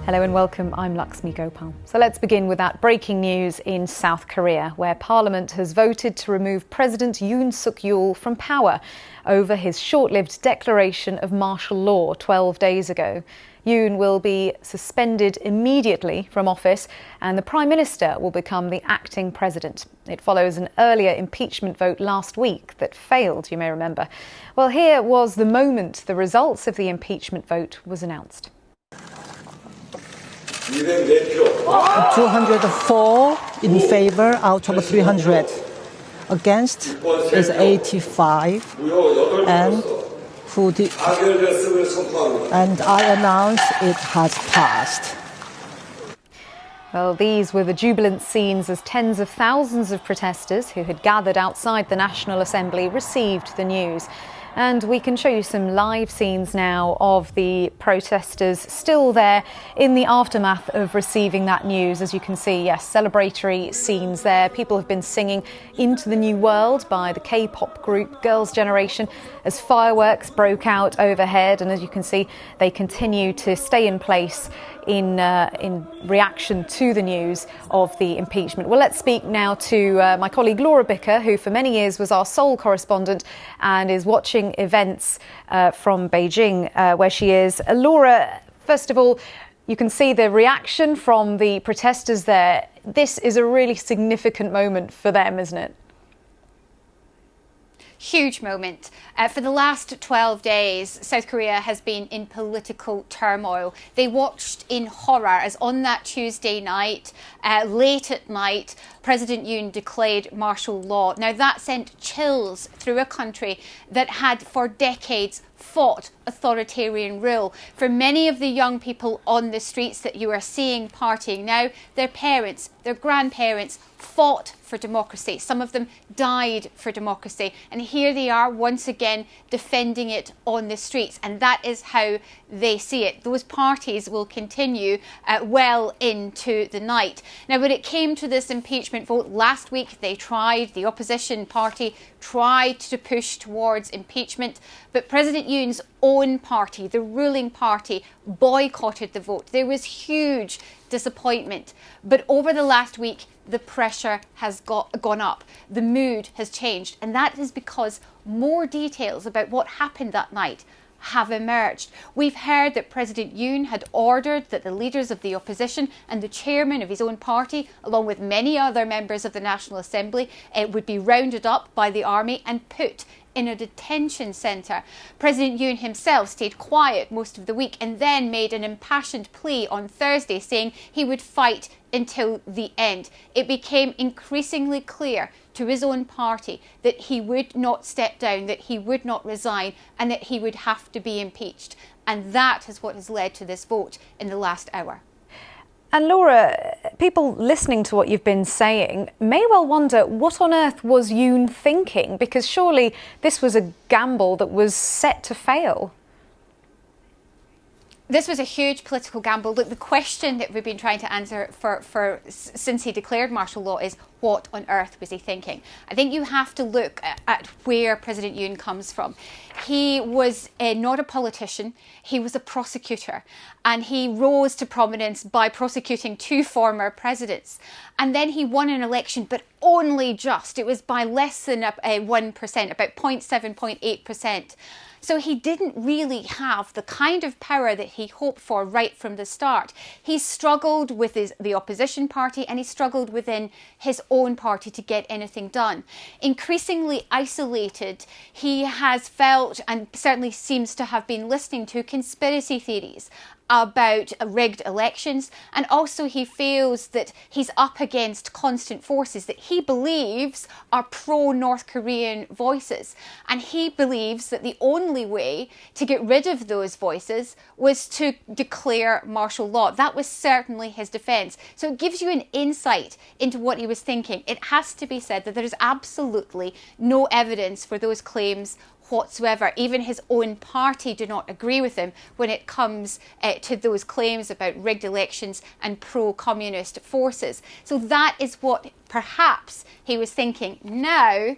Hello and welcome, I'm Laxmi Gopal. So let's begin with that breaking news in South Korea, where Parliament has voted to remove President Yoon Suk-yeol from power over his short-lived declaration of martial law 12 days ago. Yoon will be suspended immediately from office and the Prime Minister will become the acting president. It follows an earlier impeachment vote last week that failed, you may remember. Well, here was the moment the results of the impeachment vote was announced. 204 in favour out of 300. Against is 85 and I announce it has passed. Well, these were the jubilant scenes as tens of thousands of protesters who had gathered outside the National Assembly received the news. And we can show you some live scenes now of the protesters still there in the aftermath of receiving that news. As you can see, yes, celebratory scenes there. People have been singing Into the New World by the K-pop group Girls' Generation as fireworks broke out overhead. And as you can see, they continue to stay in place in reaction to the news of the impeachment. Well, let's speak now to my colleague Laura Bicker, who for many years was our Seoul correspondent and is watching events from Beijing, where she is. Laura, first of all, you can see the reaction from the protesters there. This is a really significant moment for them, isn't it? Huge moment. For the last 12 days, South Korea has been in political turmoil. They watched in horror as on that Tuesday night, late at night, President Yoon declared martial law. Now that sent chills through a country that had for decades fought authoritarian rule. For many of the young people on the streets that you are seeing partying now, their parents, their grandparents fought for democracy. Some of them died for democracy. And here they are once again defending it on the streets. And that is how they see it. Those parties will continue well into the night. Now, when it came to this impeachment vote last week, the opposition party tried to push towards impeachment, but President Yoon's own party, the ruling party, boycotted the vote. There was huge disappointment. But over the last week, the pressure has gone up. The mood has changed. And that is because more details about what happened that night have emerged. We've heard that President Yoon had ordered that the leaders of the opposition and the chairman of his own party, along with many other members of the National Assembly, would be rounded up by the army and put in a detention centre. President Yoon himself stayed quiet most of the week and then made an impassioned plea on Thursday saying he would fight until the end. It became increasingly clear to his own party that he would not step down, that he would not resign, and that he would have to be impeached. And that is what has led to this vote in the last hour. And Laura, people listening to what you've been saying may well wonder, what on earth was Yoon thinking? Because surely this was a gamble that was set to fail. This was a huge political gamble. Look, the question that we've been trying to answer since he declared martial law is, what on earth was he thinking? I think you have to look at where President Yoon comes from. He was not a politician, he was a prosecutor, and he rose to prominence by prosecuting two former presidents. And then he won an election, but only just. It was by less than 1%, about 0.7, 0.8%. So he didn't really have the kind of power that he hoped for right from the start. He struggled with the opposition party and he struggled within his own party to get anything done. Increasingly isolated, he has felt and certainly seems to have been listening to conspiracy theories about rigged elections, and also he feels that he's up against constant forces that he believes are pro-North Korean voices, and he believes that the only way to get rid of those voices was to declare martial law. That was certainly his defence. So it gives you an insight into what he was thinking. It has to be said that there is absolutely no evidence for those claims whatsoever. Even his own party do not agree with him when it comes to those claims about rigged elections and pro-communist forces. So that is what perhaps he was thinking. Now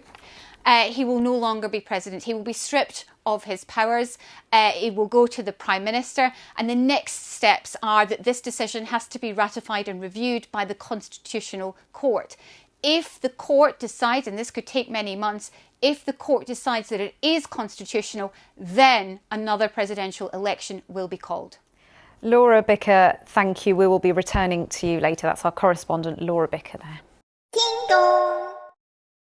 he will no longer be president. He will be stripped of his powers. It will go to the Prime Minister, and the next steps are that this decision has to be ratified and reviewed by the Constitutional Court. If the court decides, and this could take many months, if the court decides that it is constitutional, then another presidential election will be called. Laura Bicker, thank you. We will be returning to you later. That's our correspondent, Laura Bicker there.